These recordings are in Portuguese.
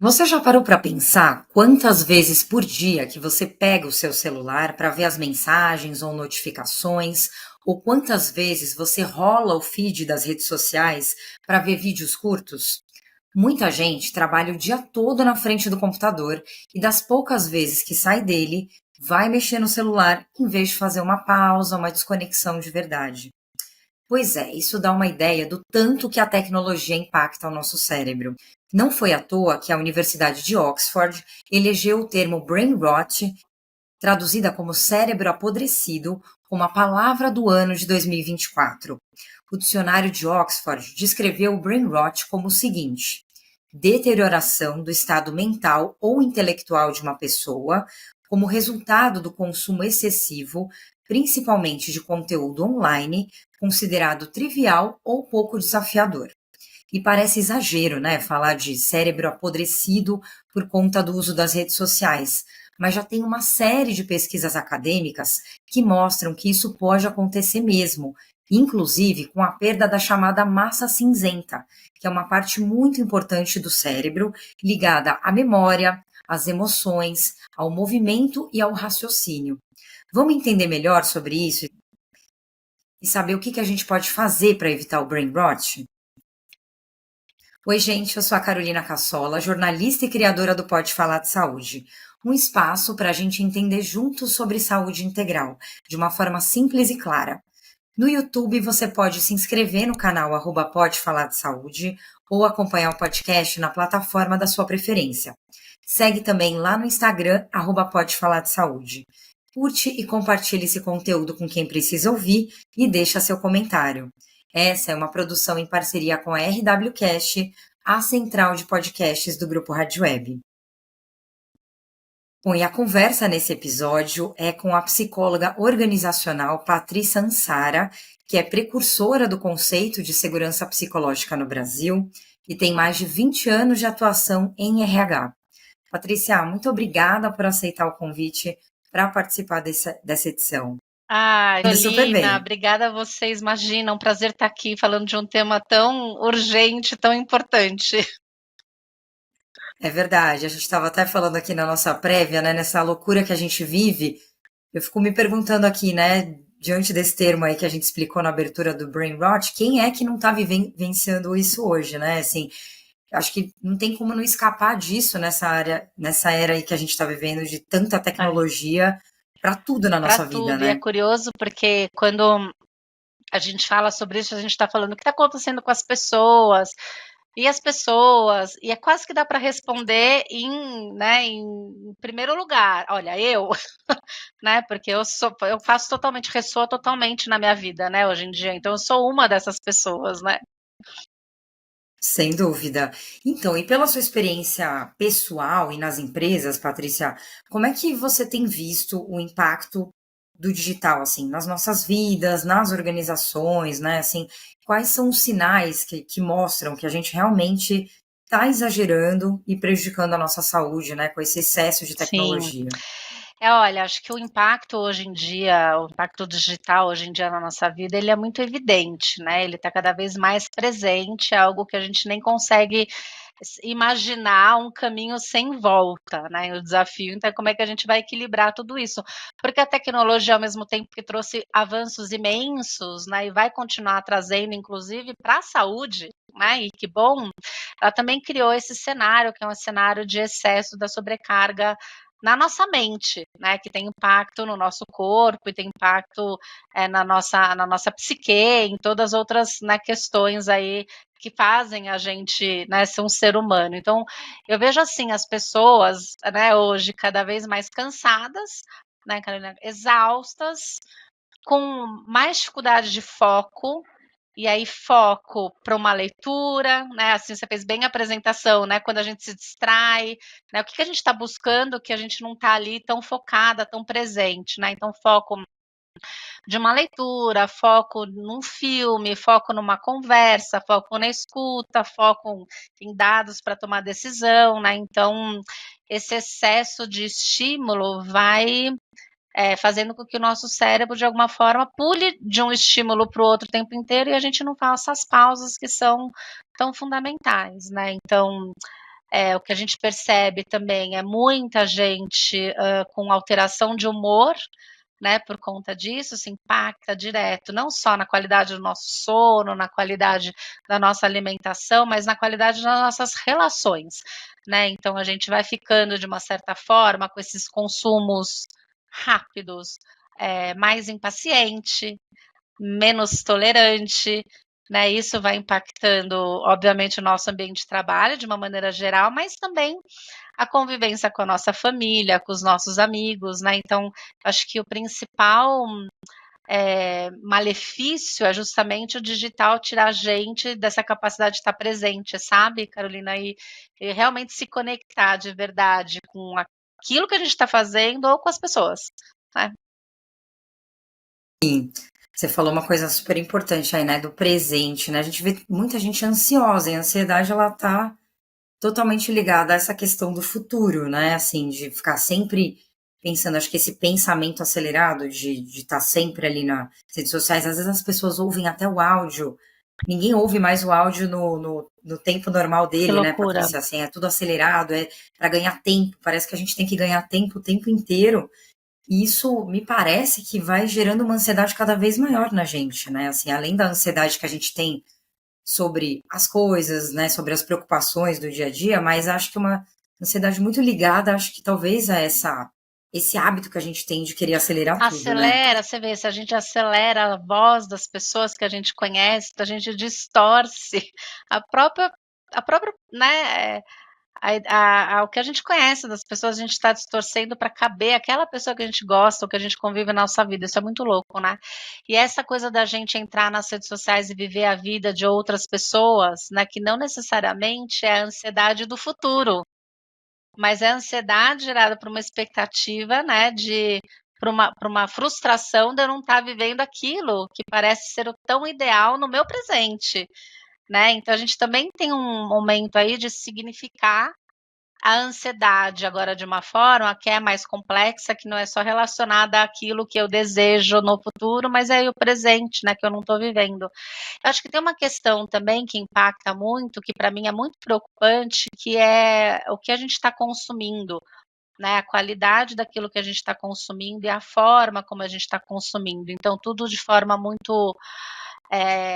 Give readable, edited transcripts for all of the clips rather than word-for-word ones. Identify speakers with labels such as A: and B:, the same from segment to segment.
A: Você já parou para pensar quantas vezes por dia que você pega o seu celular para ver as mensagens ou notificações, ou quantas vezes você rola o feed das redes sociais para ver vídeos curtos? Muita gente trabalha o dia todo na frente do computador e das poucas vezes que sai dele, vai mexer no celular em vez de fazer uma pausa, uma desconexão de verdade. Pois é, isso dá uma ideia do tanto que a tecnologia impacta o nosso cérebro. Não foi à toa que a Universidade de Oxford elegeu o termo brain rot, traduzida como cérebro apodrecido, como a palavra do ano de 2024. O dicionário de Oxford descreveu o brain rot como o seguinte: deterioração do estado mental ou intelectual de uma pessoa como resultado do consumo excessivo, principalmente de conteúdo online, considerado trivial ou pouco desafiador. E parece exagero, né, falar de cérebro apodrecido por conta do uso das redes sociais, mas já tem uma série de pesquisas acadêmicas que mostram que isso pode acontecer mesmo, inclusive com a perda da chamada massa cinzenta, que é uma parte muito importante do cérebro ligada à memória, às emoções, ao movimento e ao raciocínio. Vamos entender melhor sobre isso e saber o que a gente pode fazer para evitar o brain rot? Oi, gente, eu sou a Carolina Cassola, jornalista e criadora do Pode Falar de Saúde, um espaço para a gente entender juntos sobre saúde integral, de uma forma simples e clara. No YouTube, você pode se inscrever no canal Pode Falar de Saúde ou acompanhar o podcast na plataforma da sua preferência. Segue também lá no Instagram, Pode Falar de Saúde. Curte e compartilhe esse conteúdo com quem precisa ouvir e deixa seu comentário. Essa é uma produção em parceria com a RWCast, a central de podcasts do Grupo Rádio Web. Bom, e a conversa nesse episódio é com a psicóloga organizacional Patrícia Ansara, que é precursora do conceito de segurança psicológica no Brasil e tem mais de 20 anos de atuação em RH. Patrícia, muito obrigada por aceitar o convite para participar dessa edição. Tudo super
B: Carolina,
A: bem.
B: obrigada a vocês. Imagina, um prazer estar aqui falando de um tema tão urgente, tão importante.
A: É verdade, a gente estava até falando aqui na nossa prévia, né, nessa loucura que a gente vive. Eu fico me perguntando aqui, né, diante desse termo aí que a gente explicou na abertura do Brain Rot, quem é que não está vivenciando isso hoje, né? Assim, acho que não tem como não escapar disso nessa era aí que a gente está vivendo de tanta tecnologia para tudo na
B: Para
A: nossa vida,
B: tudo, e é
A: né?
B: curioso porque quando a gente fala sobre isso, a gente está falando o que está acontecendo com as pessoas, e é quase que dá para responder em primeiro lugar. Olha, eu, né, porque eu faço totalmente, ressoa totalmente na minha vida, né, hoje em dia, então eu sou uma dessas pessoas, né.
A: Sem dúvida. Então, e pela sua experiência pessoal e nas empresas, Patrícia, como é que você tem visto o impacto do digital, assim, nas nossas vidas, nas organizações, né? Assim, quais são os sinais que mostram que a gente realmente está exagerando e prejudicando a nossa saúde, né, com esse excesso de
B: Sim.
A: tecnologia?
B: Olha, acho que o impacto hoje em dia, o impacto digital hoje em dia na nossa vida, ele é muito evidente, né, ele está cada vez mais presente, é algo que a gente nem consegue imaginar um caminho sem volta, né, o desafio então é como é que a gente vai equilibrar tudo isso, porque a tecnologia ao mesmo tempo que trouxe avanços imensos, né, e vai continuar trazendo inclusive para a saúde, né, e que bom, ela também criou esse cenário que é um cenário de excesso da sobrecarga na nossa mente, né, que tem impacto no nosso corpo e tem impacto, na nossa psique, em todas as outras, né, questões aí que fazem a gente, né, ser um ser humano. Então, eu vejo assim, as pessoas, né, hoje cada vez mais cansadas, né, Carolina, exaustas, com mais dificuldade de foco, e aí foco para uma leitura, né, assim, você fez bem a apresentação, né, quando a gente se distrai, né, o que a gente está buscando que a gente não está ali tão focada, tão presente, né, então foco de uma leitura, foco num filme, foco numa conversa, foco na escuta, foco em dados para tomar decisão, né, então esse excesso de estímulo vai fazendo com que o nosso cérebro, de alguma forma, pule de um estímulo para o outro o tempo inteiro e a gente não faça as pausas que são tão fundamentais, né. Então, O que a gente percebe também é muita gente com alteração de humor, né, por conta disso, se impacta direto, não só na qualidade do nosso sono, na qualidade da nossa alimentação, mas na qualidade das nossas relações, né? Então a gente vai ficando de uma certa forma com esses consumos rápidos, mais impaciente, menos tolerante, né? Isso vai impactando, obviamente, o nosso ambiente de trabalho de uma maneira geral, mas também a convivência com a nossa família, com os nossos amigos, né? Então, acho que o principal malefício é justamente o digital tirar a gente dessa capacidade de estar presente, sabe, Carolina? E realmente se conectar de verdade com aquilo que a gente está fazendo ou com as pessoas, né?
A: Sim, você falou uma coisa super importante aí, né, do presente, né? A gente vê muita gente ansiosa, e a ansiedade ela tá totalmente ligada a essa questão do futuro, né? Assim, de ficar sempre pensando, acho que esse pensamento acelerado de estar sempre ali nas redes sociais, às vezes as pessoas ouvem até o áudio, ninguém ouve mais o áudio no tempo normal
B: Que
A: dele, né,
B: loucura.
A: Patrícia? Assim, é tudo acelerado, é para ganhar tempo, parece que a gente tem que ganhar tempo o tempo inteiro. E isso me parece que vai gerando uma ansiedade cada vez maior na gente, né? Assim, além da ansiedade que a gente tem sobre as coisas, né, sobre as preocupações do dia a dia, mas acho que uma ansiedade muito ligada, acho que talvez a esse hábito que a gente tem de querer acelerar tudo, né?
B: Acelera, você vê, se a gente acelera a voz das pessoas que a gente conhece, a gente distorce a própria, né, o que a gente conhece das pessoas, a gente está distorcendo para caber aquela pessoa que a gente gosta ou que a gente convive na nossa vida. Isso é muito louco, né? E essa coisa da gente entrar nas redes sociais e viver a vida de outras pessoas, né, que não necessariamente é a ansiedade do futuro, mas é a ansiedade gerada por uma expectativa, né, por uma frustração de eu não estar vivendo aquilo que parece ser o tão ideal no meu presente, né? Então a gente também tem um momento aí de significar a ansiedade agora de uma forma que é mais complexa, que não é só relacionada àquilo que eu desejo no futuro, mas é o presente, né, que eu não estou vivendo. Eu acho que tem uma questão também que impacta muito, que para mim é muito preocupante, que é o que a gente está consumindo, né, a qualidade daquilo que a gente está consumindo e a forma como a gente está consumindo. Então, tudo de forma muito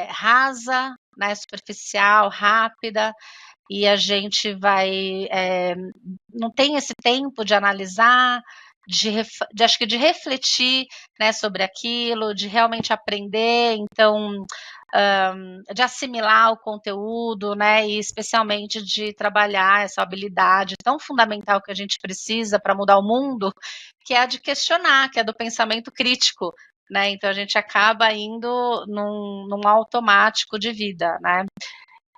B: rasa, né, superficial, rápida, e a gente vai não tem esse tempo de analisar, acho que de refletir, né, sobre aquilo, de realmente aprender, então de assimilar o conteúdo, né, e especialmente de trabalhar essa habilidade tão fundamental que a gente precisa para mudar o mundo, que é a de questionar, que é do pensamento crítico, né? Então a gente acaba indo num automático de vida, né?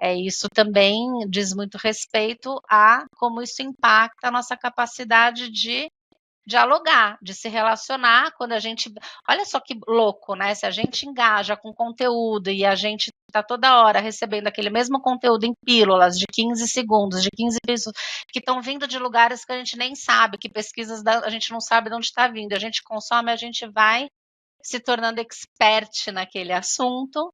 B: Isso também diz muito respeito a como isso impacta a nossa capacidade de dialogar, de se relacionar quando a gente. Olha só que louco, né? Se a gente engaja com conteúdo e a gente está toda hora recebendo aquele mesmo conteúdo em pílulas de 15 segundos, de 15 minutos, que estão vindo de lugares que a gente nem sabe, que pesquisas a gente não sabe de onde está vindo, a gente consome, a gente vai se tornando expert naquele assunto.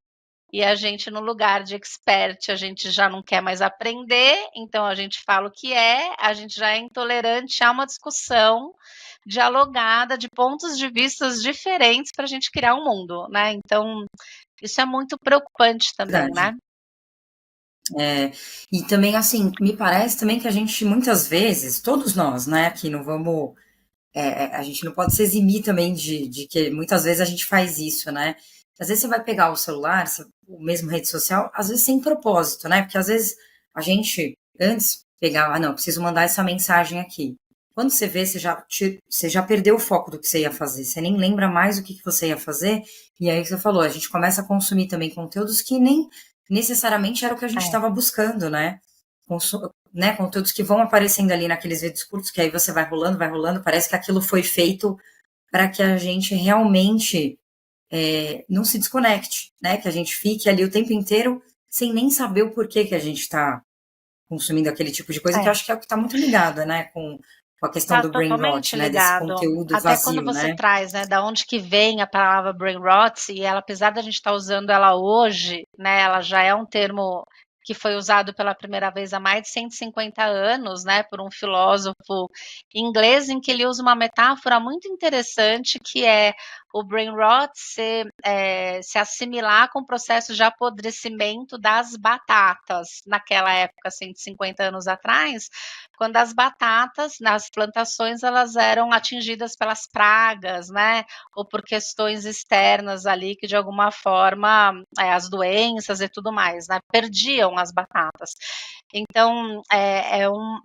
B: E a gente, no lugar de expert, a gente já não quer mais aprender, então a gente fala o que é, a gente já é intolerante a uma discussão dialogada de pontos de vistas diferentes para a gente criar um mundo, né? Então, isso é muito preocupante também,
A: Verdade.
B: né?
A: E também, assim, me parece também que a gente, muitas vezes, todos nós, né, que não vamos. A gente não pode se eximir também de que muitas vezes a gente faz isso, né? Às vezes você vai pegar o celular, o mesmo rede social, às vezes sem propósito, né? Porque às vezes a gente antes pegava, não, preciso mandar essa mensagem aqui. Quando você vê, você já perdeu o foco do que você ia fazer, você nem lembra mais o que você ia fazer, e aí você falou, a gente começa a consumir também conteúdos que nem necessariamente era o que a gente
B: É.
A: estava buscando, né? Né, conteúdos que vão aparecendo ali naqueles vídeos curtos, que aí você vai rolando, parece que aquilo foi feito para que a gente realmente não se desconecte, né? Que a gente fique ali o tempo inteiro sem nem saber o porquê que a gente está consumindo aquele tipo de coisa, que eu
B: É.
A: acho que é o que está muito ligado, né? Com a questão
B: Tá
A: do brain
B: totalmente
A: rot, né? Desse
B: ligado.
A: conteúdo
B: Até quando
A: vazio,
B: você
A: né?
B: traz, né, da onde que vem a palavra brain rot, e ela, apesar da gente estar usando ela hoje, né, ela já é um termo que foi usado pela primeira vez há mais de 150 anos, né, por um filósofo inglês, em que ele usa uma metáfora muito interessante, que é o brain rot se assimilar com o processo de apodrecimento das batatas. Naquela época, 150 anos atrás, quando as batatas nas plantações elas eram atingidas pelas pragas, né, ou por questões externas ali que de alguma forma as doenças e tudo mais, né, perdiam as batatas. Então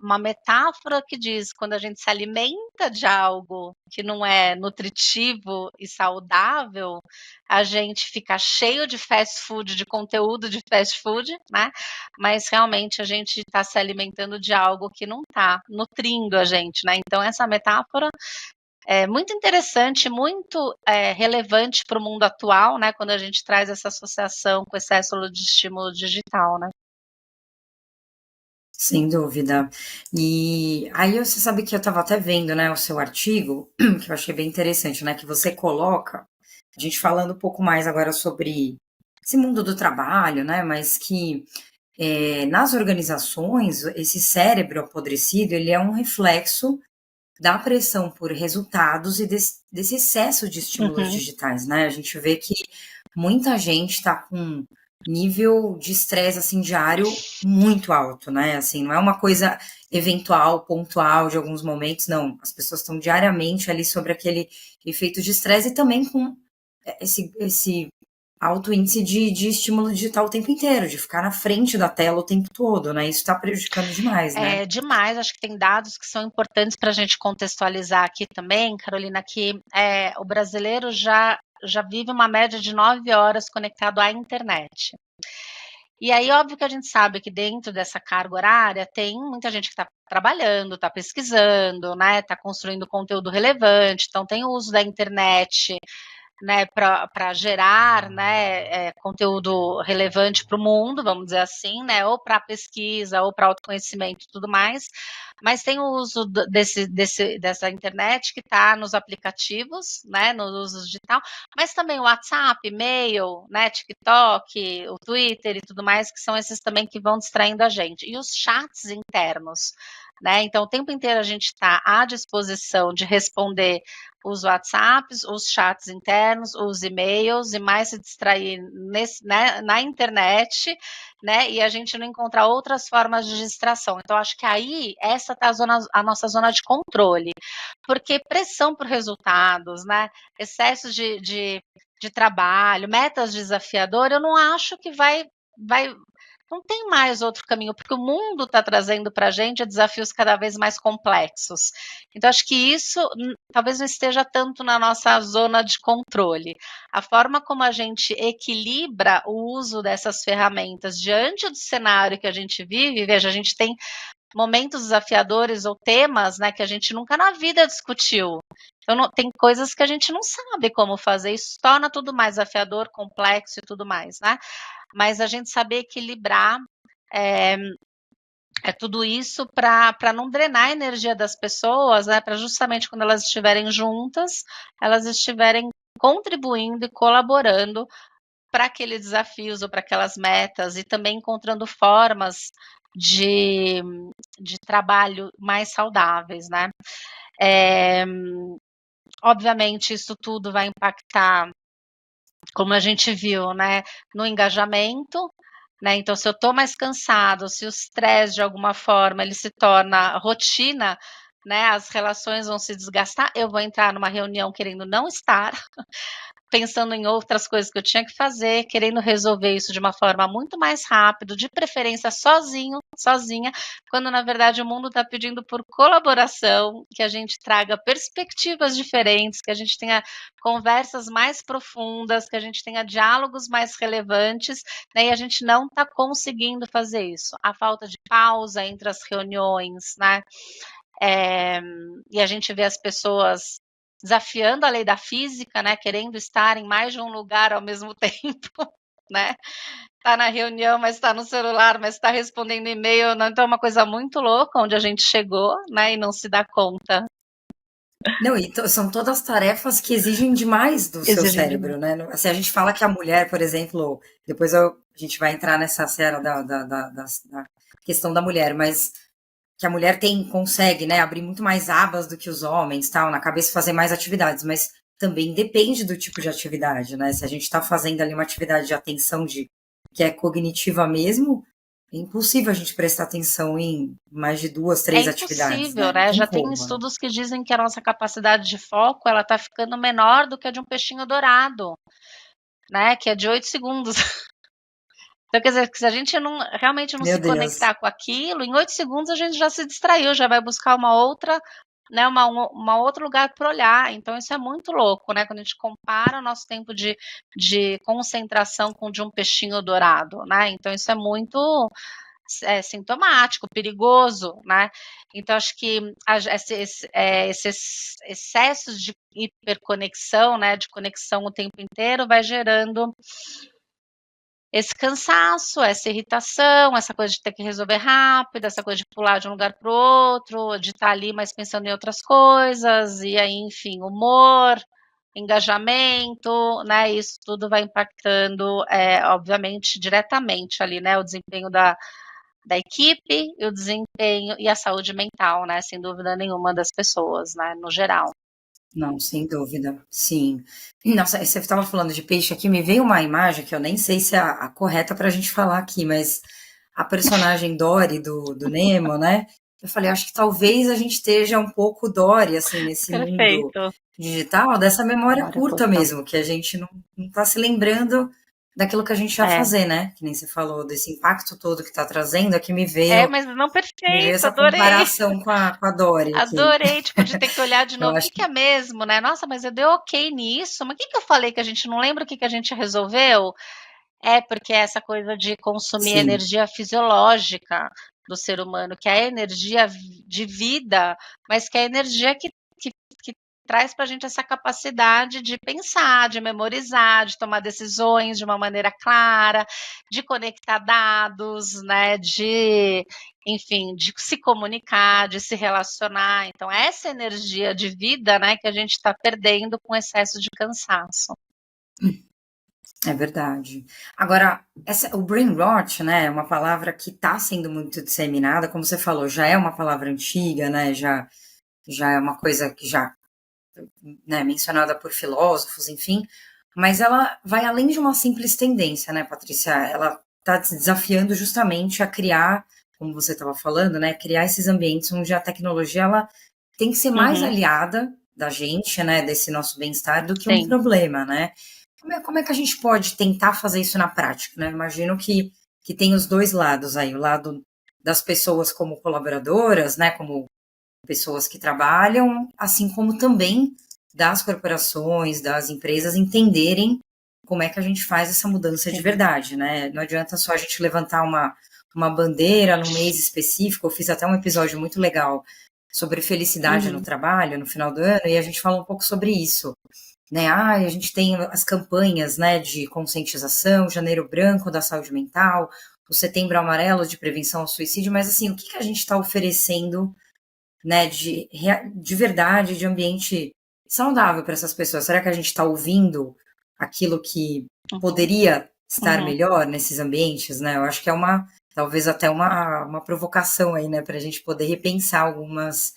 B: uma metáfora que diz quando a gente se alimenta de algo que não é nutritivo e saudável, a gente fica cheio de fast food, de conteúdo de fast food, né? Mas realmente a gente está se alimentando de algo que não está nutrindo a gente, né? Então essa metáfora é muito interessante, muito relevante para o mundo atual, né? Quando a gente traz essa associação com o excesso de estímulo digital, né?
A: Sem dúvida. E aí você sabe que eu estava até vendo, né, o seu artigo, que eu achei bem interessante, né, que você coloca, a gente falando um pouco mais agora sobre esse mundo do trabalho, né, mas que nas organizações, esse cérebro apodrecido, ele é um reflexo da pressão por resultados e desse excesso de estímulos
B: Uhum.
A: digitais, né? A gente vê que muita gente está com nível de estresse assim diário muito alto, né? Assim, não é uma coisa eventual, pontual de alguns momentos, não. As pessoas estão diariamente ali sobre aquele efeito de estresse e também com esse alto índice de estímulo digital o tempo inteiro, de ficar na frente da tela o tempo todo, né? Isso está prejudicando demais, né?
B: É demais, acho que tem dados que são importantes para a gente contextualizar aqui também, Carolina, que o brasileiro já vive uma média de 9 horas conectado à internet. E aí, óbvio que a gente sabe que dentro dessa carga horária tem muita gente que está trabalhando, está pesquisando, né, está construindo conteúdo relevante, então tem o uso da internet, né, para gerar, né, conteúdo relevante para o mundo, vamos dizer assim, né, ou para pesquisa, ou para autoconhecimento e tudo mais, mas tem o uso dessa internet que está nos aplicativos, né, no uso digital, mas também o WhatsApp, e-mail, né, TikTok, o Twitter e tudo mais, que são esses também que vão distraindo a gente. E os chats internos, né, então o tempo inteiro a gente está à disposição de responder os WhatsApps, os chats internos, os e-mails e mais se distrair né, na internet, né? E a gente não encontrar outras formas de distração. Então, acho que aí essa tá a nossa zona de controle, porque pressão por resultados, né? Excesso de trabalho, metas desafiadoras, eu não acho que vai não tem mais outro caminho, porque o mundo está trazendo para a gente desafios cada vez mais complexos. Então, acho que isso talvez não esteja tanto na nossa zona de controle. A forma como a gente equilibra o uso dessas ferramentas diante do cenário que a gente vive, veja, a gente tem momentos desafiadores ou temas, né, que a gente nunca na vida discutiu. Então, tem coisas que a gente não sabe como fazer, isso torna tudo mais desafiador, complexo e tudo mais, né? Mas a gente saber equilibrar tudo isso para não drenar a energia das pessoas, né? Para justamente quando elas estiverem juntas, elas estiverem contribuindo e colaborando para aqueles desafios ou para aquelas metas e também encontrando formas de, de trabalho mais saudáveis, né? Obviamente, isso tudo vai impactar, como a gente viu, né, no engajamento, né? Então, se eu estou mais cansado, se o estresse de alguma forma ele se torna rotina, né? As relações vão se desgastar, eu vou entrar numa reunião querendo não estar, pensando em outras coisas que eu tinha que fazer, querendo resolver isso de uma forma muito mais rápida, de preferência sozinha, quando na verdade o mundo está pedindo por colaboração, que a gente traga perspectivas diferentes, que a gente tenha conversas mais profundas, que a gente tenha diálogos mais relevantes, né, e a gente não está conseguindo fazer isso. A falta de pausa entre as reuniões, né? E a gente vê as pessoas desafiando a lei da física, né, querendo estar em mais de um lugar ao mesmo tempo, né? Tá na reunião, mas está no celular, mas está respondendo e-mail, não, então é uma coisa muito louca onde a gente chegou, né, e não se dá conta.
A: Não, e são todas tarefas que exigem demais do seu
B: Exigem demais.
A: cérebro, né? Assim, a gente fala que a mulher, por exemplo, depois a gente vai entrar nessa seara da questão da mulher, mas que a mulher consegue, né, abrir muito mais abas do que os homens, tal, na cabeça fazer mais atividades, mas também depende do tipo de atividade, né? Se a gente está fazendo ali uma atividade de atenção que é cognitiva mesmo, é impossível a gente prestar atenção em mais de duas,
B: É
A: três atividades,
B: impossível,
A: né? Não
B: né?
A: tem
B: Já tem
A: como, né?
B: estudos que dizem que a nossa capacidade de foco, ela tá ficando menor do que a de um peixinho dourado, né, que é de 8 segundos. Então, quer dizer, que se a gente não realmente não
A: Meu
B: se
A: Deus.
B: conectar com aquilo, em 8 segundos a gente já se distraiu, já vai buscar uma outra, né, uma outro lugar para olhar. Então isso é muito louco, né, quando a gente compara o nosso tempo de concentração com o de um peixinho dourado, né. Então isso é muito, sintomático, perigoso, né. Então acho que esses excessos de hiperconexão, né, de conexão o tempo inteiro vai gerando esse cansaço, essa irritação, essa coisa de ter que resolver rápido, essa coisa de pular de um lugar para o outro, de estar ali, mas pensando em outras coisas, e aí, enfim, humor, engajamento, né? Isso tudo vai impactando, obviamente, diretamente ali, né? O desempenho da equipe e o desempenho e a saúde mental, né? Sem dúvida nenhuma das pessoas, né? No geral.
A: Não, sem dúvida, sim. Nossa, você estava falando de peixe aqui, me veio uma imagem que eu nem sei se é a correta para a gente falar aqui, mas a personagem Dory do Nemo, né? Eu falei, acho que talvez a gente esteja um pouco Dory, assim, nesse mundo
B: Perfeito.
A: digital, dessa memória
B: Memória
A: curta
B: curta.
A: mesmo, que a gente não está se lembrando daquilo que a gente ia
B: É.
A: fazer, né? Que nem você falou, desse impacto todo que está trazendo, aqui
B: É, mas não,
A: me veio
B: perfeito,
A: essa
B: adorei.
A: comparação com a Dory aqui.
B: Adorei, tipo, de ter que olhar de
A: Eu
B: novo, o
A: acho
B: que que é mesmo, né, nossa, mas eu dei ok nisso, mas o que que eu falei que a gente não lembra o que que a gente resolveu? É, porque é essa coisa de consumir
A: sim.
B: energia fisiológica do ser humano, que é a energia de vida, mas que é a energia que traz para a gente essa capacidade de pensar, de memorizar, de tomar decisões de uma maneira clara, de conectar dados, né, de, enfim, de se comunicar, de se relacionar. Então, essa energia de vida, né, que a gente está perdendo com excesso de cansaço.
A: É verdade. Agora, o brain rot, né, é uma palavra que está sendo muito disseminada, como você falou, já é uma palavra antiga, né, já é uma coisa que já, né, mencionada por filósofos, enfim, mas ela vai além de uma simples tendência, né, Patrícia? Ela está se desafiando justamente a criar, como você estava falando, né, criar esses ambientes onde a tecnologia ela tem que ser mais
B: Uhum,
A: aliada da gente, né, desse nosso bem-estar, do que um
B: sim.
A: problema, né? Como é que a gente pode tentar fazer isso na prática, né? Imagino que tem os dois lados aí, o lado das pessoas como colaboradoras, né, como pessoas que trabalham, assim como também das corporações, das empresas entenderem como é que a gente faz essa mudança de
B: Sim.
A: verdade, né? Não adianta só a gente levantar uma bandeira num mês específico. Eu fiz até um episódio muito legal sobre felicidade no
B: Uhum.
A: trabalho no final do ano e a gente fala um pouco sobre isso, né? Ah, a gente tem as campanhas, né, de conscientização, Janeiro Branco da saúde mental, o Setembro Amarelo de prevenção ao suicídio, mas assim, o que a gente está oferecendo, né, de verdade, de ambiente saudável para essas pessoas? Será que a gente está ouvindo aquilo que
B: Uhum,
A: poderia estar
B: uhum.
A: melhor nesses ambientes, né? Eu acho que é talvez até uma provocação aí, né, para a gente poder repensar alguns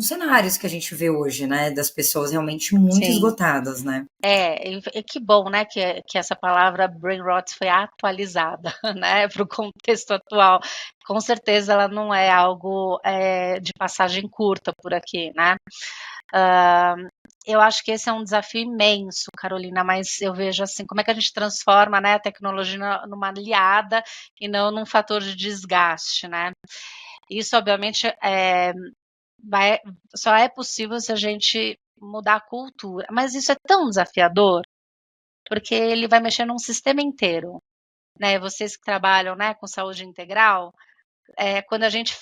A: cenários que a gente vê hoje, né, das pessoas realmente muito
B: Sim.
A: esgotadas, né?
B: E que bom, né, que essa palavra brain rot foi atualizada, né, para o contexto atual. Com certeza ela não é algo, de passagem curta por aqui, né. Hã, eu acho que esse é um desafio imenso, Carolina, mas eu vejo, assim, como é que a gente transforma, né, a tecnologia numa aliada e não num fator de desgaste, né. Isso obviamente, vai só é possível se a gente mudar a cultura, mas isso é tão desafiador, porque ele vai mexer num sistema inteiro, né. Vocês que trabalham, né, com saúde integral, quando a gente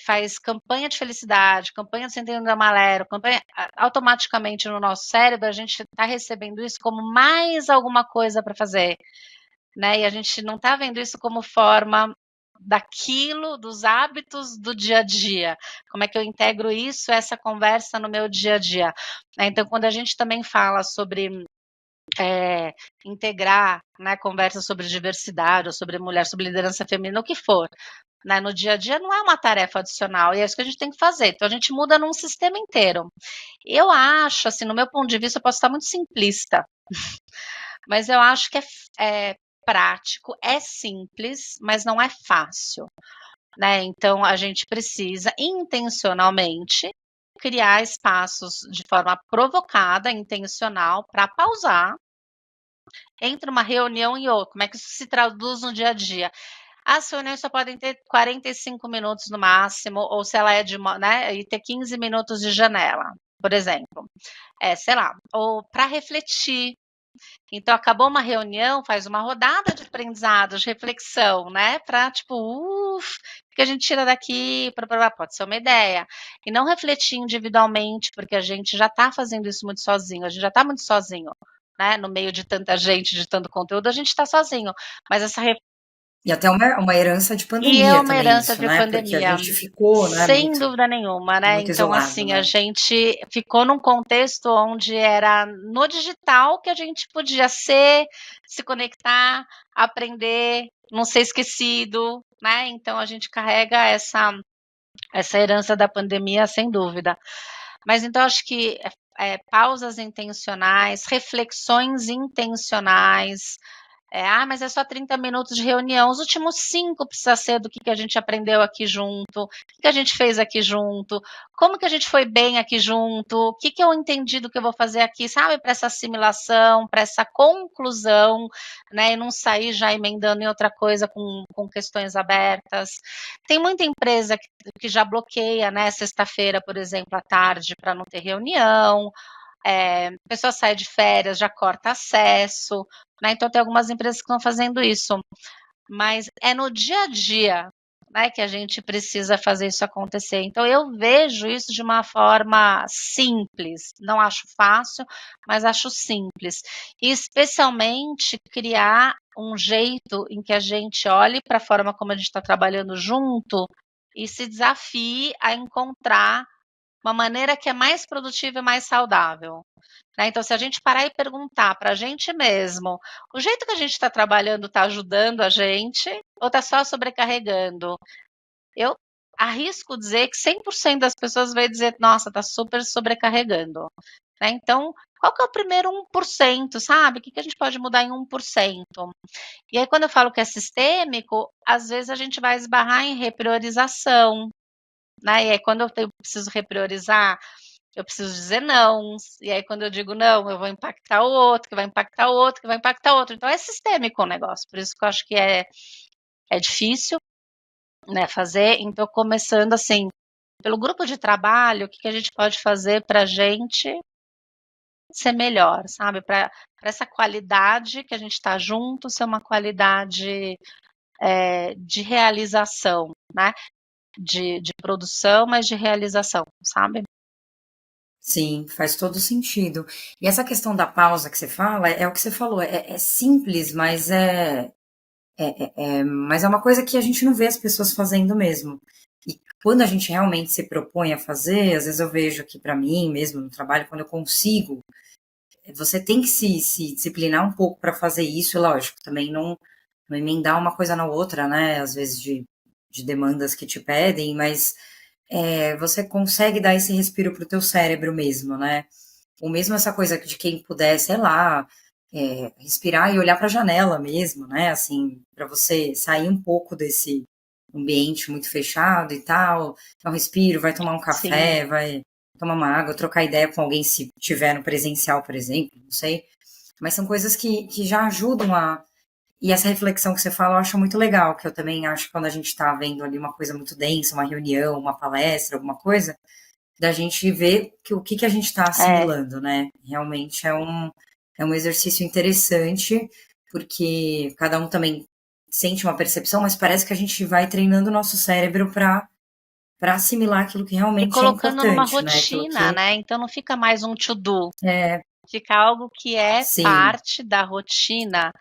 B: faz campanha de felicidade, campanha de Setembro Amarelo, campanha automaticamente no nosso cérebro a gente está recebendo isso como mais alguma coisa para fazer, né, e a gente não está vendo isso como forma daquilo, dos hábitos do dia a dia. Como é que eu integro isso, essa conversa no meu dia a dia? Então, quando a gente também fala sobre integrar, né, conversa sobre diversidade, ou sobre mulher, sobre liderança feminina, o que for, né, no dia a dia, não é uma tarefa adicional, e é isso que a gente tem que fazer. Então, a gente muda num sistema inteiro. Eu acho, assim, no meu ponto de vista, eu posso estar muito simplista, mas eu acho que é prático, é simples, mas não é fácil, né? Então, a gente precisa intencionalmente criar espaços de forma provocada, intencional, para pausar entre uma reunião e outra. Como é que isso se traduz no dia a dia? As reuniões só podem ter 45 minutos no máximo, ou se ela é né, e ter 15 minutos de janela, por exemplo. Sei lá, ou para refletir. Então, acabou uma reunião, faz uma rodada de aprendizado, de reflexão, né? Para, tipo, o que a gente tira daqui, pode ser uma ideia. E não refletir individualmente, porque a gente já está fazendo isso muito sozinho, a gente já está muito sozinho, né? No meio de tanta gente, de tanto conteúdo, a gente está sozinho. Mas essa
A: E até uma herança de
B: e é
A: pandemia
B: uma
A: também
B: herança
A: isso,
B: de
A: né, porque a
B: pandemia,
A: gente ficou, né,
B: sem
A: muito
B: dúvida nenhuma, né.
A: muito
B: Então,
A: isolado,
B: assim, a
A: né.
B: gente ficou num contexto onde era no digital que a gente podia ser, se conectar, aprender, não ser esquecido, né. Então a gente carrega essa herança da pandemia, sem dúvida. Mas então acho que, pausas intencionais, reflexões intencionais, mas é só 30 minutos de reunião. Os últimos 5 precisa ser do que a gente aprendeu aqui junto, o que a gente fez aqui junto, como que a gente foi bem aqui junto, o que eu entendi do que eu vou fazer aqui, sabe? Para essa assimilação, para essa conclusão, né? E não sair já emendando em outra coisa com questões abertas. Tem muita empresa que já bloqueia, né? Sexta-feira, por exemplo, à tarde, para não ter reunião. A pessoa sai de férias, já corta acesso, né? Então tem algumas empresas que estão fazendo isso, mas é no dia a dia, né, que a gente precisa fazer isso acontecer. Então eu vejo isso de uma forma simples, não acho fácil, mas acho simples. E especialmente criar um jeito em que a gente olhe para a forma como a gente está trabalhando junto e se desafie a encontrar uma maneira que é mais produtiva e mais saudável, né. Então se a gente parar e perguntar para a gente mesmo, o jeito que a gente está trabalhando está ajudando a gente ou está só sobrecarregando? Eu arrisco dizer que 100% das pessoas vai dizer: "Nossa, está super sobrecarregando", né. Então, qual que é o primeiro 1%, sabe? O que a gente pode mudar em 1%? E aí quando eu falo que é sistêmico, às vezes a gente vai esbarrar em repriorização, né, e aí quando eu preciso repriorizar, eu preciso dizer não, e aí quando eu digo não, eu vou impactar o outro, que vai impactar o outro, que vai impactar o outro, então é sistêmico o negócio, por isso que eu acho que é difícil, né, fazer, então começando assim, pelo grupo de trabalho, o que a gente pode fazer pra gente ser melhor, sabe, pra essa qualidade que a gente tá junto ser uma qualidade, de realização, né, de produção, mas de realização, sabe?
A: Sim, faz todo sentido. E essa questão da pausa que você fala, é o que você falou, é simples, mas é uma coisa que a gente não vê as pessoas fazendo mesmo. E quando a gente realmente se propõe a fazer, às vezes eu vejo que para mim mesmo no trabalho, quando eu consigo, você tem que se disciplinar um pouco para fazer isso, e lógico, também não emendar uma coisa na outra, né? Às vezes de demandas que te pedem, mas você consegue dar esse respiro pro teu cérebro mesmo, né? Ou mesmo essa coisa de quem puder, sei lá, respirar e olhar para a janela mesmo, né? Assim, para você sair um pouco desse ambiente muito fechado e tal, dar um respiro, vai tomar um
B: Sim,
A: café, vai tomar uma água, trocar ideia com alguém se tiver no presencial, por exemplo, não sei. Mas são coisas que já ajudam a. E essa reflexão que você fala, eu acho muito legal, que eu também acho que quando a gente está vendo ali uma coisa muito densa, uma reunião, uma palestra, alguma coisa, da gente ver o que a gente está
B: é.
A: assimilando, né? Realmente é um exercício interessante, porque cada um também sente uma percepção, mas parece que a gente vai treinando o nosso cérebro para assimilar aquilo que
B: E
A: realmente é
B: colocando numa
A: importante, né? Aquilo
B: rotina,
A: que
B: né, então não fica mais um to do,
A: é,
B: fica algo que é
A: sim,
B: parte da rotina.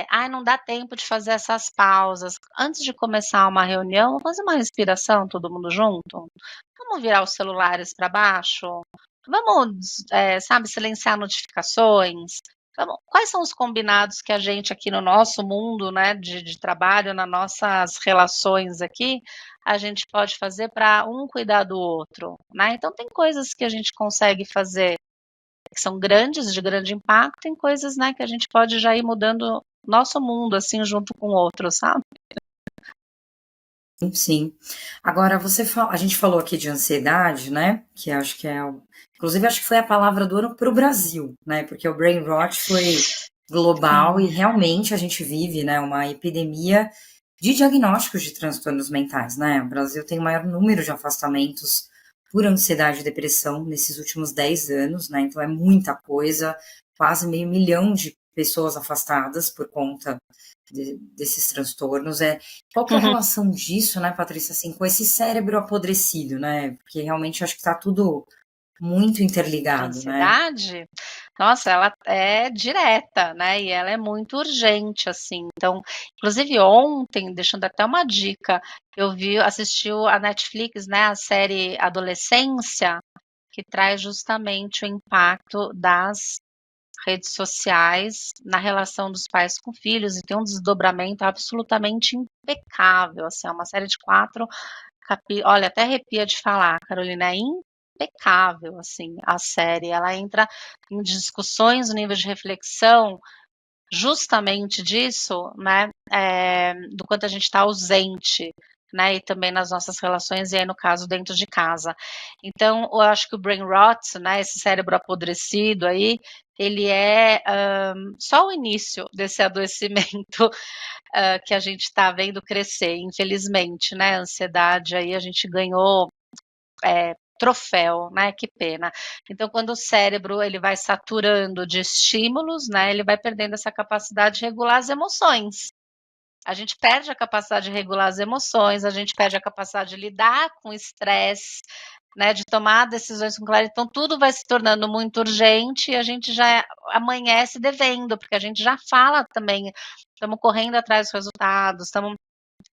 B: "Ai, não dá tempo de fazer essas pausas. Antes de começar uma reunião, vamos fazer uma respiração todo mundo junto? Vamos virar os celulares para baixo? Vamos, sabe, silenciar notificações? Quais são os combinados que a gente aqui no nosso mundo, né, de trabalho, nas nossas relações aqui, a gente pode fazer para um cuidar do outro, né?" Então tem coisas que a gente consegue fazer que são grandes, de grande impacto, tem coisas, né, que a gente pode já ir mudando nosso mundo, assim, junto com o outro, sabe?
A: Sim. Agora a gente falou aqui de ansiedade, né, que acho que inclusive acho que foi a palavra do ano para o Brasil, né, porque o brain rot foi global e
B: Sim.
A: realmente a gente vive, né, uma epidemia de diagnósticos de transtornos mentais, né. O Brasil tem o maior número de afastamentos por ansiedade e depressão nesses últimos 10 anos, né, então é muita coisa, quase meio milhão de pessoas afastadas por conta desses transtornos. Qual que é a relação disso, né, Patrícia, assim, com esse cérebro apodrecido, né? Porque realmente acho que está tudo muito
B: De
A: interligado, né?
B: ansiedade? Nossa, ela é direta, né, e ela é muito urgente, assim. Então, inclusive ontem, deixando até uma dica, assisti a Netflix, né, a série Adolescência, que traz justamente o impacto das redes sociais na relação dos pais com filhos, e tem um desdobramento absolutamente impecável, assim, é uma série de 4 olha, até arrepia de falar, Carolina, é impecável, assim, a série. Ela entra em discussões no nível de reflexão justamente disso, né, do quanto a gente está ausente, né, e também nas nossas relações, e aí no caso dentro de casa. Então, eu acho que o brain rot, né, esse cérebro apodrecido aí, ele é, só o início desse adoecimento, que a gente está vendo crescer, infelizmente, né, a ansiedade aí a gente ganhou, troféu, né, que pena. Então quando o cérebro ele vai saturando de estímulos, né, ele vai perdendo essa capacidade de regular as emoções. A gente perde a capacidade de regular as emoções, a gente perde a capacidade de lidar com o estresse, né, de tomar decisões com clareza, então tudo vai se tornando muito urgente e a gente já amanhece devendo, porque a gente já fala também, estamos correndo atrás dos resultados, estamos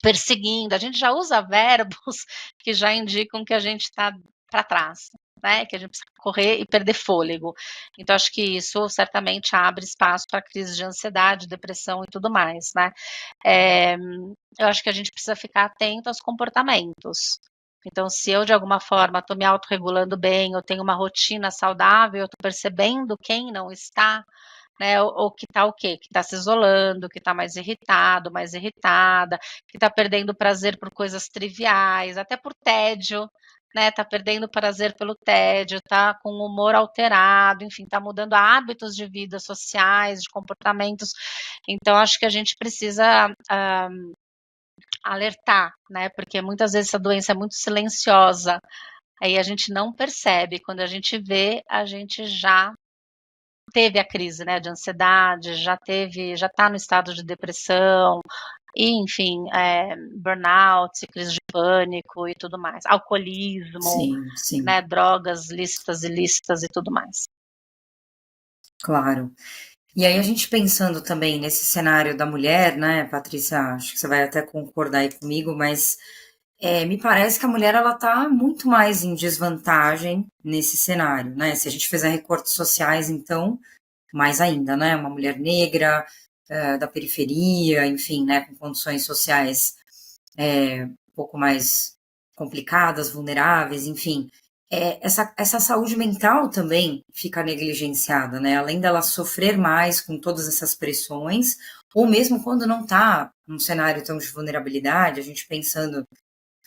B: perseguindo, a gente já usa verbos que já indicam que a gente está para trás, né, que a gente precisa correr e perder fôlego. Então acho que isso certamente abre espaço para crise de ansiedade, depressão e tudo mais, né. Eh, eu acho que a gente precisa ficar atento aos comportamentos. Então se eu de alguma forma estou me autorregulando bem, eu tenho uma rotina saudável, eu estou percebendo quem não está, né, ou que está o quê? Que está se isolando, que está mais irritado, mais irritada, que está perdendo prazer por coisas triviais, até por tédio, né, está perdendo prazer pelo tédio, está com o humor alterado, enfim, está mudando hábitos de vida sociais, de comportamentos. Então acho que a gente precisa, alertar, né, porque muitas vezes essa doença é muito silenciosa, aí a gente não percebe, quando a gente vê, a gente já teve a crise, né, de ansiedade, já está no estado de depressão, e enfim, burnout, crise de pânico e tudo mais, alcoolismo,
A: Sim, sim,
B: né, drogas lícitas, ilícitas e tudo mais.
A: claro. E aí a gente pensando também nesse cenário da mulher, né, Patrícia, acho que você vai até concordar aí comigo, mas me parece que a mulher ela está muito mais em desvantagem nesse cenário, né? Se a gente fizer recortes sociais, então, mais ainda, né? Uma mulher negra, da periferia, enfim, né, com condições sociais um pouco mais complicadas, vulneráveis, enfim. Essa saúde mental também fica negligenciada, né? Além dela sofrer mais com todas essas pressões, ou mesmo quando não está num cenário tão de vulnerabilidade, a gente pensando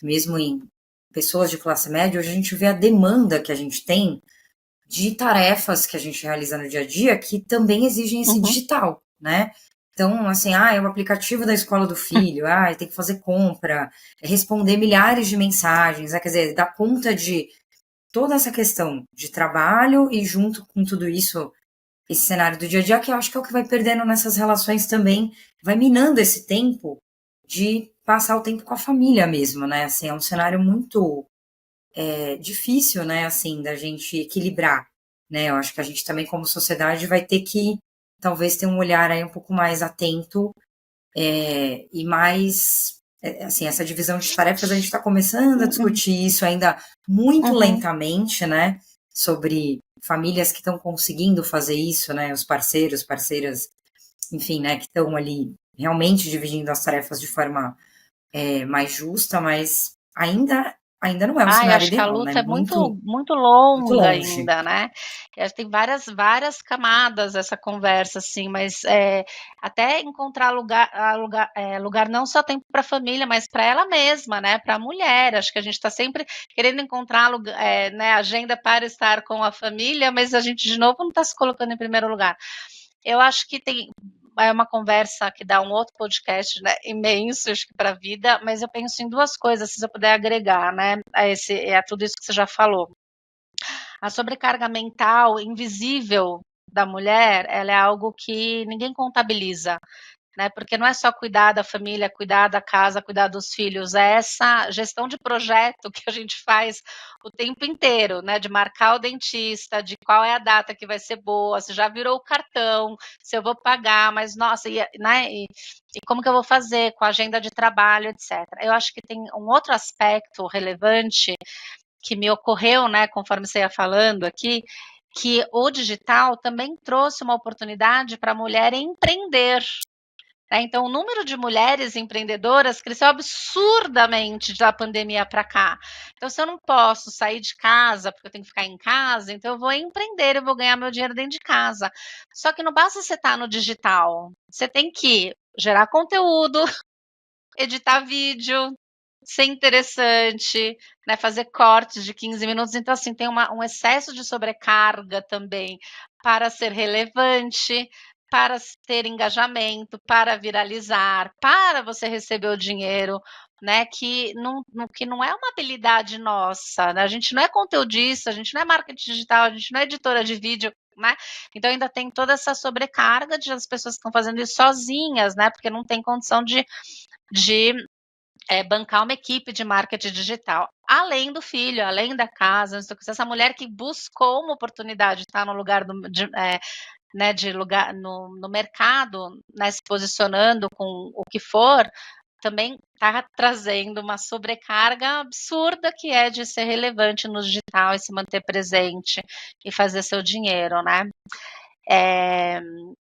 A: mesmo em pessoas de classe média, hoje a gente vê a demanda que a gente tem de tarefas que a gente realiza no dia a dia que também exigem esse
B: Uhum.
A: digital, né? Então, assim, é o aplicativo da escola do filho, tem que fazer compra, responder milhares de mensagens, quer dizer, dar conta de toda essa questão de trabalho e junto com tudo isso, esse cenário do dia a dia, que eu acho que é o que vai perdendo nessas relações também, vai minando esse tempo de passar o tempo com a família mesmo, né? Assim, é um cenário muito difícil, né, assim, da gente equilibrar, né? Eu acho que a gente também, como sociedade, vai ter que talvez ter um olhar aí um pouco mais atento e mais, assim, essa divisão de tarefas, a gente está começando a discutir isso ainda muito lentamente, né, sobre famílias que estão conseguindo fazer isso, né, os parceiros, parceiras, enfim, né, que estão ali realmente dividindo as tarefas de forma mais justa, mas ainda não é um
B: Ai,
A: cenário
B: acho que a
A: ideal, né,
B: luta é muito
A: muito,
B: muito
A: muito
B: longa
A: longe.
B: ainda, né. Eu acho que tem várias camadas essa conversa, assim, mas, até encontrar lugar não só tempo para a família, mas para ela mesma, né, para a mulher. Acho que a gente está sempre querendo encontrar né, agenda para estar com a família, mas a gente de novo não está se colocando em primeiro lugar. Eu acho que é uma conversa que dá um outro podcast, né, imenso, acho que para a vida, mas eu penso em 2 coisas, se eu puder agregar, né, a tudo isso que você já falou. A sobrecarga mental invisível da mulher, ela é algo que ninguém contabiliza, né, porque não é só cuidar da família, cuidar da casa, cuidar dos filhos, é essa gestão de projeto que a gente faz o tempo inteiro, né, de marcar o dentista, de qual é a data que vai ser boa, se já virou o cartão, se eu vou pagar, mas nossa, né, e como que eu vou fazer com a agenda de trabalho, etcétera. Eu acho que tem um outro aspecto relevante que me ocorreu, né, conforme você ia falando aqui, que o digital também trouxe uma oportunidade para a mulher empreender. Então, o número de mulheres empreendedoras cresceu absurdamente da pandemia para cá. Então, se eu não posso sair de casa, porque eu tenho que ficar em casa, então eu vou empreender, eu vou ganhar meu dinheiro dentro de casa. Só que não basta você estar no digital, você tem que gerar conteúdo, editar vídeo, ser interessante, né, fazer cortes de 15 minutos. Então, assim, tem um excesso de sobrecarga também para ser relevante, para ter engajamento, para viralizar, para você receber o dinheiro, né, que não é uma habilidade nossa, né? A gente não é conteudista, a gente não é marketing digital, a gente não é editora de vídeo, né? Então ainda tem toda essa sobrecarga de as pessoas que estão fazendo isso sozinhas, né? Porque não tem condição de bancar uma equipe de marketing digital, além do filho, além da casa, não sei o que. Essa mulher que buscou uma oportunidade de estar no lugar né, de lugar no mercado, né, se posicionando com o que for, também está trazendo uma sobrecarga absurda que é de ser relevante no digital e se manter presente e fazer seu dinheiro, né? É,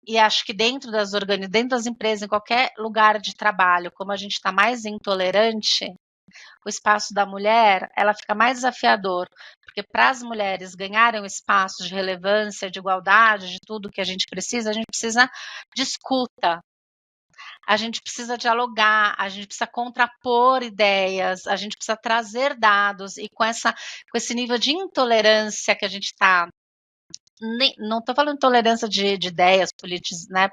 B: e acho que dentro dentro das empresas, em qualquer lugar de trabalho, como a gente está mais intolerante, o espaço da mulher, ela fica mais desafiador, porque para as mulheres ganharem um espaço de relevância, de igualdade, de tudo que a gente precisa de escuta, a gente precisa dialogar, a gente precisa contrapor ideias, a gente precisa trazer dados, e com esse nível de intolerância que a gente está, não estou falando intolerância de ideias políticas, né,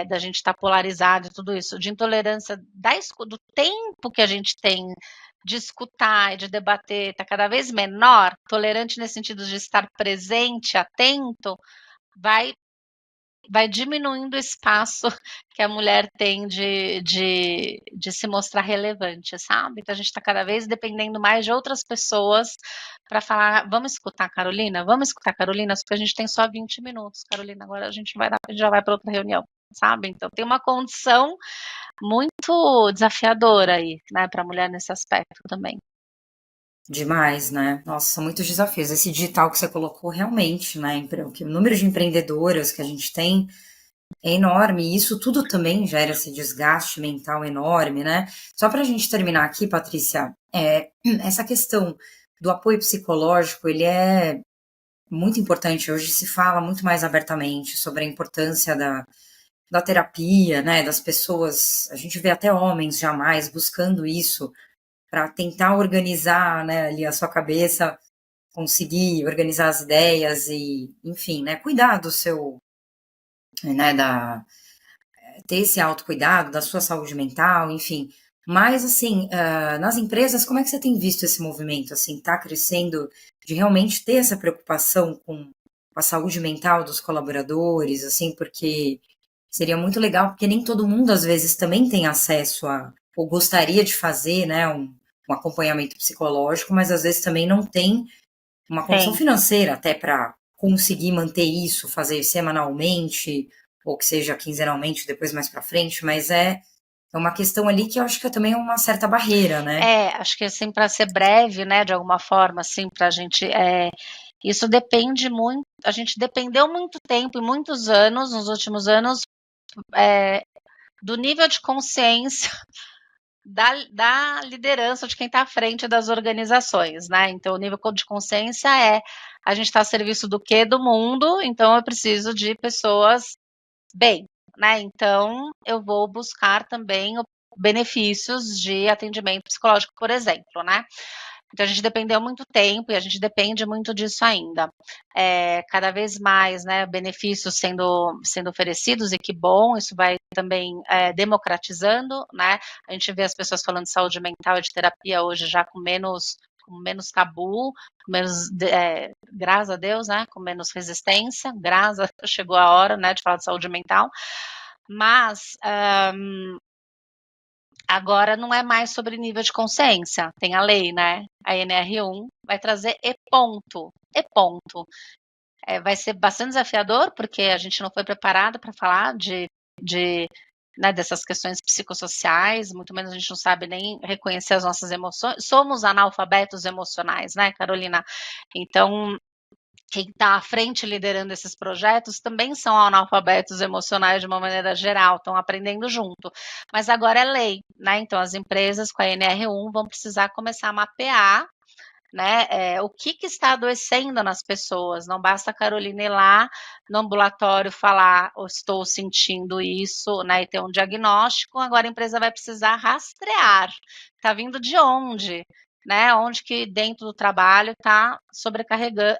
B: da gente estar polarizado e tudo isso, de intolerância do tempo que a gente tem de escutar e de debater, está cada vez menor, tolerante nesse sentido de estar presente, atento, vai vai diminuindo o espaço que a mulher tem de se mostrar relevante, sabe. Então a gente está cada vez dependendo mais de outras pessoas para falar: "Vamos escutar a Carolina? Vamos escutar a Carolina? Porque a gente tem só 20 minutos, Carolina, agora a gente não vai dar, a gente já vai para outra reunião", sabe. Então tem uma condição muito desafiadora aí, né, para a mulher nesse aspecto também.
A: Demais, né? Nossa, são muitos desafios. Esse digital que você colocou realmente, né? O número de empreendedoras que a gente tem é enorme, e isso tudo também gera esse desgaste mental enorme, né? Só para a gente terminar aqui, Patrícia, essa questão do apoio psicológico, ele é muito importante. Hoje se fala muito mais abertamente sobre a importância da terapia, né? Das pessoas, a gente vê até homens jamais buscando isso para tentar organizar, né, ali a sua cabeça, conseguir organizar as ideias e, enfim, né, cuidar do seu, né, ter esse autocuidado da sua saúde mental, enfim. Mas, assim, nas empresas, como é que você tem visto esse movimento, assim, tá crescendo de realmente ter essa preocupação com a saúde mental dos colaboradores, assim, porque seria muito legal, porque nem todo mundo, às vezes, também tem acesso ou gostaria de fazer, né, um acompanhamento psicológico, mas às vezes também não tem uma condição
B: Sim.
A: financeira até para conseguir manter isso, fazer semanalmente, ou que seja quinzenalmente, depois mais para frente, mas é uma questão ali que eu acho que também é uma certa barreira, né?
B: Acho que assim, para ser breve, né, de alguma forma, assim, para a gente, isso depende muito, a gente dependeu muito tempo e muitos anos, nos últimos anos, do nível de consciência da liderança de quem está à frente das organizações, né? Então, o nível de consciência a gente está a serviço do quê? Do mundo, então eu preciso de pessoas bem, né? Então, eu vou buscar também benefícios de atendimento psicológico, por exemplo, né? Então, a gente dependeu muito tempo e a gente depende muito disso ainda. Cada vez mais, né, benefícios sendo oferecidos, e que bom, isso vai também democratizando, né? A gente vê as pessoas falando de saúde mental e de terapia hoje já com menos tabu, com menos, graças a Deus, né, com menos resistência, chegou a hora, né, de falar de saúde mental, mas agora não é mais sobre nível de consciência, tem a lei, né? A NR1 vai trazer e ponto. E ponto. Vai ser bastante desafiador, porque a gente não foi preparado para falar né, dessas questões psicossociais, muito menos a gente não sabe nem reconhecer as nossas emoções. Somos analfabetos emocionais, né, Carolina? Então, quem está à frente liderando esses projetos também são analfabetos emocionais de uma maneira geral, estão aprendendo junto. Mas agora é lei, né? Então as empresas com a NR1 vão precisar começar a mapear, né, o que está adoecendo nas pessoas. Não basta a Carolina ir lá no ambulatório falar, estou sentindo isso, né, e ter um diagnóstico. Agora a empresa vai precisar rastrear. Está vindo de onde? Né, onde que dentro do trabalho está sobrecarregando,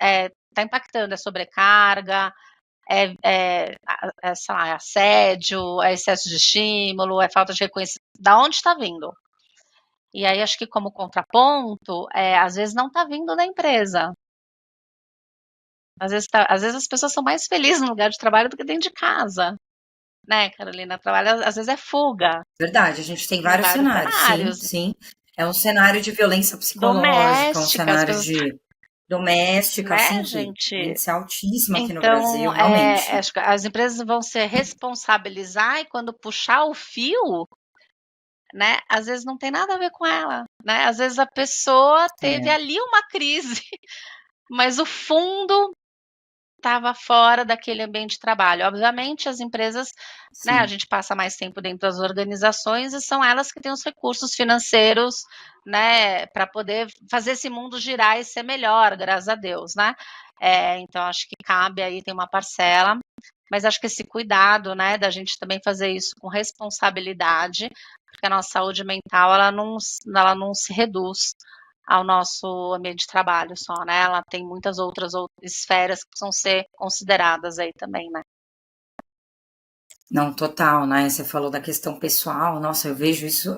B: está impactando, sobrecarga, sei lá, assédio, excesso de estímulo, falta de reconhecimento, da onde está vindo? E aí acho que como contraponto, às vezes não está vindo da empresa. Às vezes as pessoas são mais felizes no lugar de trabalho do que dentro de casa, né, Carolina? Trabalho às vezes é fuga.
A: Verdade, a gente tem
B: Tem
A: vários
B: vários
A: cenários, sim,
B: cenários.
A: sim. É um cenário de violência psicológica, um
B: Doméstica, as
A: cenário
B: pessoas,
A: de doméstica, assim,
B: né,
A: que
B: gente?
A: índice altíssimo aqui no
B: Então,
A: Brasil, realmente.
B: acho que as empresas vão se responsabilizar e quando puxar o fio, né, às vezes não tem nada a ver com ela, né? Às vezes a pessoa teve
A: É,
B: ali uma crise, mas o fundo estava fora daquele ambiente de trabalho. Obviamente, as empresas, né, a
A: sim.
B: gente passa mais tempo dentro das organizações e são elas que têm os recursos financeiros, né, para poder fazer esse mundo girar e ser melhor, graças a Deus, né? Então, acho que cabe aí, tem uma parcela, mas acho que esse cuidado, né, da gente também fazer isso com responsabilidade, porque a nossa saúde mental, ela não se reduz ao nosso ambiente de trabalho só, né? Ela tem muitas outras esferas que precisam ser consideradas aí também, né?
A: Não, total, né? Você falou da questão pessoal, nossa, eu vejo isso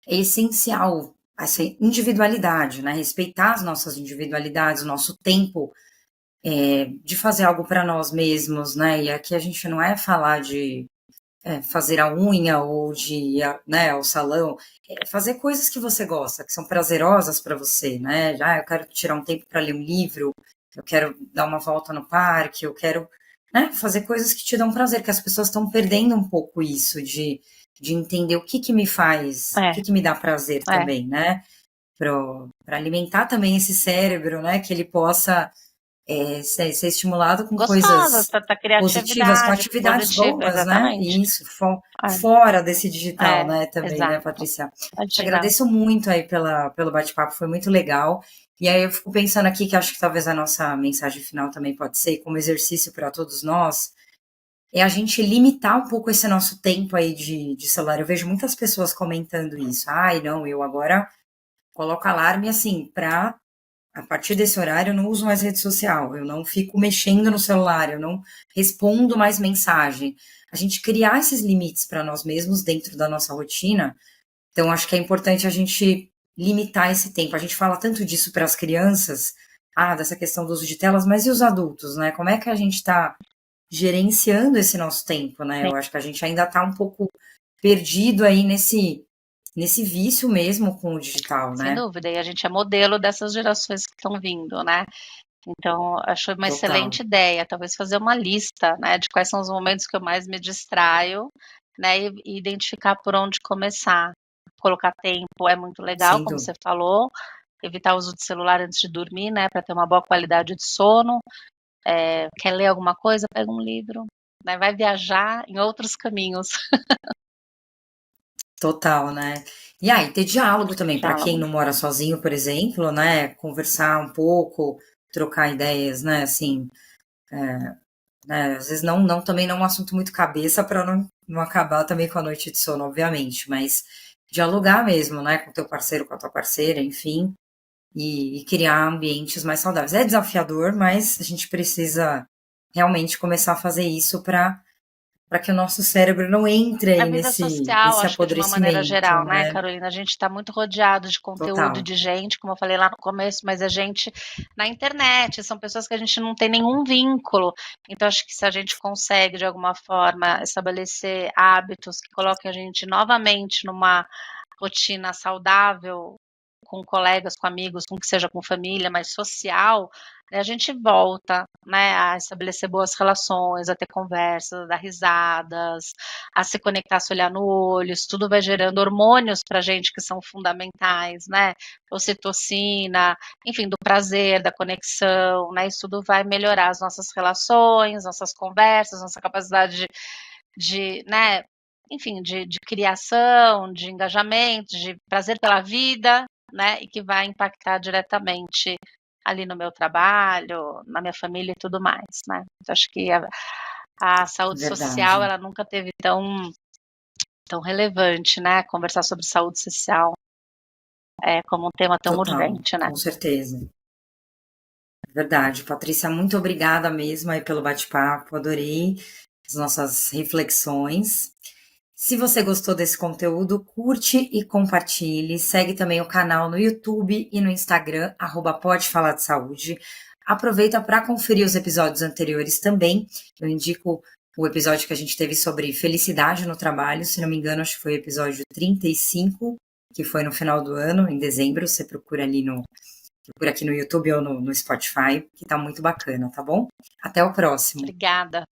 A: é essencial, essa individualidade, né? Respeitar as nossas individualidades, o nosso tempo de fazer algo para nós mesmos, né? E aqui a gente não é falar de fazer a unha ou de ir né, ao salão, fazer coisas que você gosta, que são prazerosas para você, né? Já eu quero tirar um tempo para ler um livro, eu quero dar uma volta no parque, eu quero né, fazer coisas que te dão prazer, que as pessoas estão perdendo um pouco isso de entender o que me faz, o
B: É,
A: que me dá prazer
B: é.
A: também, né? Para alimentar também esse cérebro, né? Que ele possa ser estimulado com
B: Gostosa,
A: coisas
B: essa
A: positivas, com
B: criatividade,
A: atividades
B: positiva,
A: boas, né?
B: exatamente.
A: E isso, fora desse digital, né, também, né,
B: Exato.
A: Patrícia? Te
B: Imagina.
A: agradeço muito aí pelo bate-papo, foi muito legal. E aí eu fico pensando aqui que acho que talvez a nossa mensagem final também pode ser, como exercício para todos nós, é a gente limitar um pouco esse nosso tempo aí de celular. Eu vejo muitas pessoas comentando isso. Ai, não, eu agora coloco alarme assim, para a partir desse horário eu não uso mais rede social, eu não fico mexendo no celular, eu não respondo mais mensagem. A gente criar esses limites para nós mesmos dentro da nossa rotina. Então, acho que é importante a gente limitar esse tempo. A gente fala tanto disso para as crianças, dessa questão do uso de telas, mas e os adultos, né? Como é que a gente está gerenciando esse nosso tempo, né?
B: Sim,
A: Eu acho que a gente ainda está um pouco perdido aí nesse vício mesmo com o digital,
B: sem
A: né?
B: dúvida. E a gente é modelo dessas gerações que estão vindo, né? Então, acho uma
A: Total.
B: excelente ideia, talvez fazer uma lista, né, de quais são os momentos que eu mais me distraio, né, e identificar por onde começar. Colocar tempo é muito legal,
A: Sem
B: como você
A: dúvida.
B: falou, evitar o uso de celular antes de dormir, né, para ter uma boa qualidade de sono. Quer ler alguma coisa? Pega um livro, né, vai viajar em outros caminhos.
A: Total, né. E aí ter diálogo também, para quem
B: Diálogo.
A: não mora sozinho, por exemplo, né, conversar um pouco, trocar ideias, né, assim, né, às vezes não também não é um assunto muito cabeça para não acabar também com a noite de sono, obviamente, mas dialogar mesmo, né, com o teu parceiro, com a tua parceira, enfim, e criar ambientes mais saudáveis. É desafiador, mas a gente precisa realmente começar a fazer isso para que o nosso cérebro não entre
B: A
A: aí
B: vida
A: nesse
B: social,
A: nesse
B: acho que de uma maneira
A: apodrecimento,
B: geral, né,
A: né.
B: Carolina, a gente está muito rodeado de conteúdo,
A: Total.
B: de gente, como eu falei lá no começo, mas a gente na internet, são pessoas que a gente não tem nenhum vínculo. Então acho que se a gente consegue, de alguma forma, estabelecer hábitos que coloquem a gente novamente numa rotina saudável, com colegas, com amigos, com que seja com família, mas social, a gente volta, né, a estabelecer boas relações, a ter conversas, a dar risadas, a se conectar, se olhar no olho, isso tudo vai gerando hormônios pra gente que são fundamentais, né, ocitocina, enfim, do prazer, da conexão, né, isso tudo vai melhorar as nossas relações, nossas conversas, nossa capacidade né, enfim, de criação, de engajamento, de prazer pela vida, né, e que vai impactar diretamente ali no meu trabalho, na minha família e tudo mais, né. Então acho que a saúde social,
A: Verdade.
B: ela nunca teve tão relevante, né, conversar sobre saúde social, como um tema tão
A: Total,
B: urgente, né.
A: com certeza. Verdade. Patrícia, muito obrigada mesmo aí pelo bate-papo, adorei as nossas reflexões. Se você gostou desse conteúdo, curte e compartilhe. Segue também o canal no YouTube e no Instagram, Pode Falar de Saúde. Aproveita para conferir os episódios anteriores também. Eu indico o episódio que a gente teve sobre felicidade no trabalho. Se não me engano, acho que foi o episódio 35, que foi no final do ano, em dezembro. Você procura aqui no YouTube ou no Spotify, que tá muito bacana, tá bom? Até o próximo.
B: Obrigada.